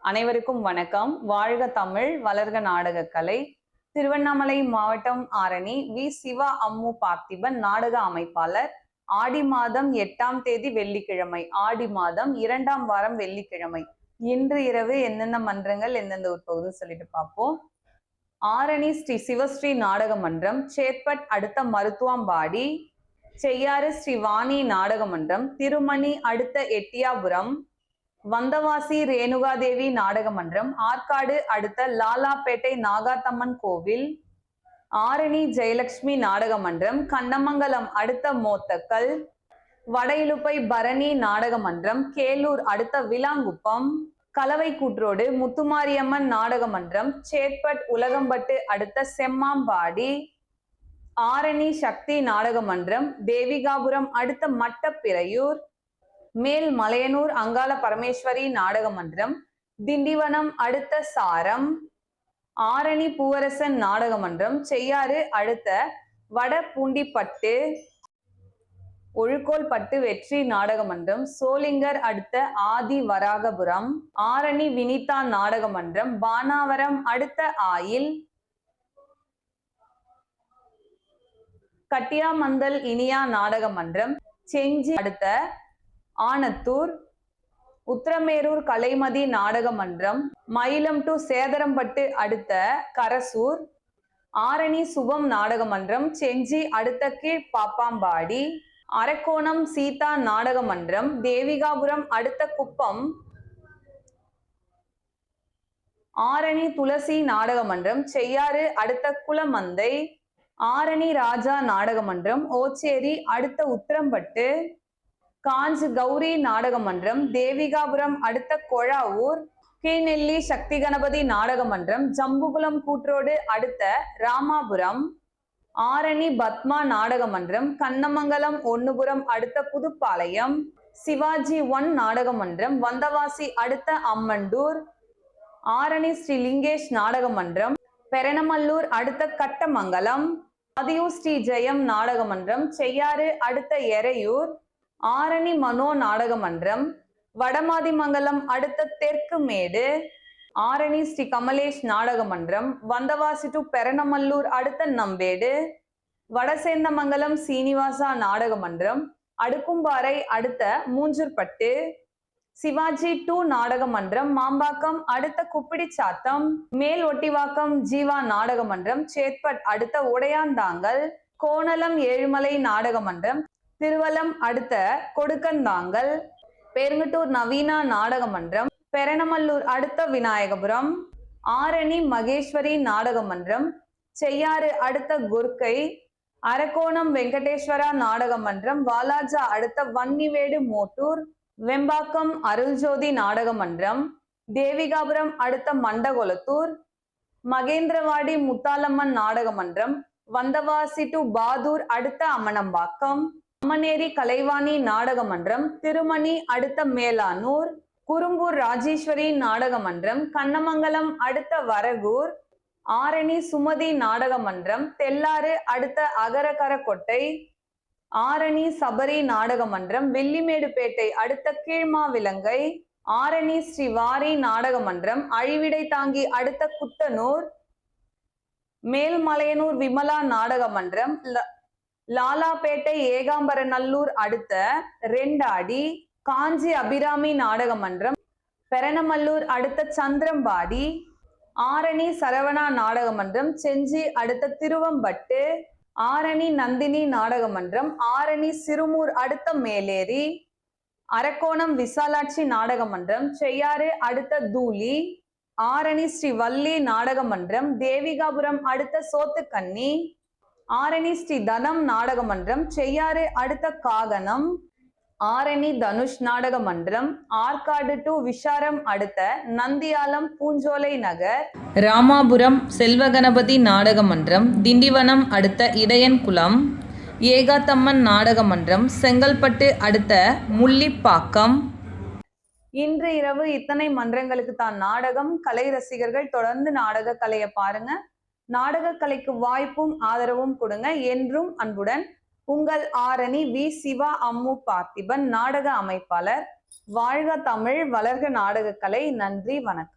அனைவருக்கும் வணக்கம். வாழ்க தமிழ், வளர்க நாடகக்கலை. திருவண்ணாமலை மாவட்டம் ஆரணி வி. சிவா அம்மு பார்த்திபன் நாடக அமைப்பாளர். ஆடி மாதம் 8ஆம் தேதி வெள்ளிக்கிழமை, ஆடி மாதம் 2ஆம் வாரம் வெள்ளிக்கிழமை. இன்று இரவு எந்தெந்த மன்றங்கள் எந்தெந்த உட்பகுதி சொல்லிட்டு பார்ப்போம். ஆரணி ஸ்ரீ சிவஸ்ரீ நாடக மன்றம், சேத்பட் அடுத்த மருத்துவம்பாடி, செய்யாறு ஸ்ரீ வாணி நாடக மன்றம், திருமணி அடுத்த எட்டியாபுரம், வந்தவாசி ரேணுகாதேவி நாடக மன்றம், ஆற்காடு அடுத்த லாலாப்பேட்டை நாகாத்தம்மன் கோவில், ஆரணி ஜெயலட்சுமி நாடக மன்றம், கண்ணமங்கலம் அடுத்த மோத்தக்கல், வடையிலுப்பை பரணி நாடக மன்றம், கேலூர் அடுத்த விலாங்குப்பம், கலவை கூற்றோடு முத்துமாரியம்மன் நாடக மன்றம், சேத்பட் உலகம்பட்டு அடுத்த செம்மாம்பாடி, ஆரணி சக்தி நாடக மன்றம், தேவிகாபுரம் அடுத்த மட்டப்பிறையூர், மேல் மலையனூர் அங்காள பரமேஸ்வரி நாடக மன்றம், திண்டிவனம் அடுத்த சாரம், ஆரணி பூவரசன் நாடக மன்றம், செய்யாறு அடுத்த வடபூண்டிப்பட்டு, ஒழுக்கோல்பட்டு வெற்றி நாடக மன்றம், சோளிங்கர் அடுத்த ஆதி வராகபுரம், ஆரணி வினிதா நாடக மன்றம், பானாவரம் அடுத்த ஆயில், கட்டியாமந்தல் இனியா நாடக மன்றம், செஞ்சி அடுத்த ஆனத்தூர், உத்திரமேரூர் கலைமதி நாடக மன்றம், மயிலம் டு சேதரம்பட்டு அடுத்த கரசூர், ஆரணி சுபம் நாடக மன்றம், செஞ்சி அடுத்த கீழ் பாப்பாம்பாடி, அரக்கோணம் சீதா நாடக மன்றம், தேவிகாபுரம் அடுத்த குப்பம், ஆரணி துளசி நாடக மன்றம், செய்யாறு அடுத்த குளமந்தை, ஆரணி ராஜா நாடக மன்றம், ஓச்சேரி அடுத்த உத்திரம்பட்டு, காஞ்ச் கௌரி நாடக மன்றம், தேவிகாபுரம் அடுத்த கொழாவூர், கீழ்நெல்லி சக்தி கணபதி நாடக மன்றம், ஜம்புகுளம் கூற்றோடு அடுத்த ராமாபுரம், ஆரணி பத்மா நாடக மன்றம், கண்ணமங்கலம் ஒன்னுபுரம் அடுத்த புதுப்பாளையம், சிவாஜி 1 நாடக மன்றம், வந்தவாசி அடுத்த அம்மண்டூர், ஆரணி ஸ்ரீ லிங்கேஷ் நாடக மன்றம், பெரணமல்லூர் அடுத்த கட்டமங்கலம், ஆதியூர் ஸ்ரீ ஜெயம் நாடக மன்றம், செய்யாறு அடுத்த எரையூர், ஆரணி மனோ நாடக மன்றம், வடமாதிமங்கலம் அடுத்த தெற்கு மேடு, ஆரணி ஸ்ரீ கமலேஷ் நாடக மன்றம், வந்தவாசி டு பெரணமல்லூர் அடுத்த நம்பேடு, வடசேந்தமங்கலம் சீனிவாசா நாடக மன்றம், அடுக்கும்பாறை அடுத்த மூஞ்சூர்பட்டு, சிவாஜி 2 நாடக மன்றம், மாம்பாக்கம் அடுத்த குப்பிடிச்சாத்தம், மேல் ஒட்டிவாக்கம் ஜீவா நாடக மன்றம், சேத்பட் அடுத்த உடையாந்தாங்கல், கோணலம் ஏழுமலை நாடக மன்றம், திருவலம் அடுத்த கொடுக்கந்தாங்கல், பெருங்கட்டூர் நவீனா நாடக மன்றம், பெரணமல்லூர் அடுத்த விநாயகபுரம், ஆரணி மகேஸ்வரி நாடக மன்றம், செய்யாறு அடுத்த குர்க்கை, அரக்கோணம் வெங்கடேஸ்வரா நாடக மன்றம், வாலாஜா அடுத்த வன்னிவேடு மோட்டூர், வெம்பாக்கம் அருள்ஜோதி நாடக மன்றம், தேவிகாபுரம் அடுத்த மண்டகொளத்தூர், மகேந்திரவாடி முத்தாலம்மன் நாடக மன்றம், வந்தவாசி டு பாதூர் அடுத்த அம்மனம்பாக்கம், அம்மனேரி கலைவாணி நாடக மன்றம், திருமணி அடுத்த மேலானூர், குறும்பூர் ராஜேஸ்வரி நாடக மன்றம், கண்ணமங்கலம் அடுத்த வரகூர், ஆரணி சுமதி நாடக மன்றம், தெல்லாறு அடுத்த அகரகரக்கொட்டை, ஆரணி சபரி நாடக மன்றம், வெள்ளிமேடுபேட்டை அடுத்த கீழ்மாவிலங்கை, ஆரணி ஸ்ரீ வாரி நாடக மன்றம், அழிவிடை தாங்கி அடுத்த குத்தனூர், மேல்மலையனூர் விமலா நாடக மன்றம், லாலாப்பேட்டை ஏகாம்பரநல்லூர் அடுத்த ரெண்டாடி, காஞ்சி அபிராமி நாடக மன்றம், பெரணமல்லூர் அடுத்த சந்திரம்பாடி, ஆரணி சரவணா நாடக மன்றம், செஞ்சி அடுத்த திருவம்பட்டு, ஆரணி நந்தினி நாடக மன்றம், ஆரணி சிறுமூர் அடுத்த மேலேரி, அரக்கோணம் விசாலாட்சி நாடக மன்றம், செய்யாறு அடுத்த தூளி, ஆரணி ஸ்ரீ வள்ளி நாடக மன்றம், தேவிகாபுரம் அடுத்த சோத்துக்கண்ணி, ஆரணி ஸ்ரீ தனம் நாடக மன்றம், செய்யாறு அடுத்த காகனம், ஆரணி தனுஷ் நாடக மன்றம், ஆற்காடு டு விஷாரம் அடுத்த நந்தியாலம் பூஞ்சோலை நகர், ராமாபுரம் செல்வகணபதி நாடக மன்றம், திண்டிவனம் அடுத்த இடையன்குளம், ஏகாத்தம்மன் நாடக மன்றம், செங்கல்பட்டு அடுத்த முள்ளிப்பாக்கம். இன்று இரவு இத்தனை மன்றங்களுக்கு தான் நாடகம். கலை ரசிகர்கள் தொடர்ந்து நாடக கலையை பாருங்க. நாடக கலைக்கு வாய்ப்பும் ஆதரவும் கொடுங்க. என்றும் அன்புடன் உங்கள் ஆரணி வி. சிவா அம்மு பார்த்திபன் நாடக அமைப்பாளர். வாழ்க தமிழ், வளர்க நாடகக்கலை. நன்றி, வணக்கம்.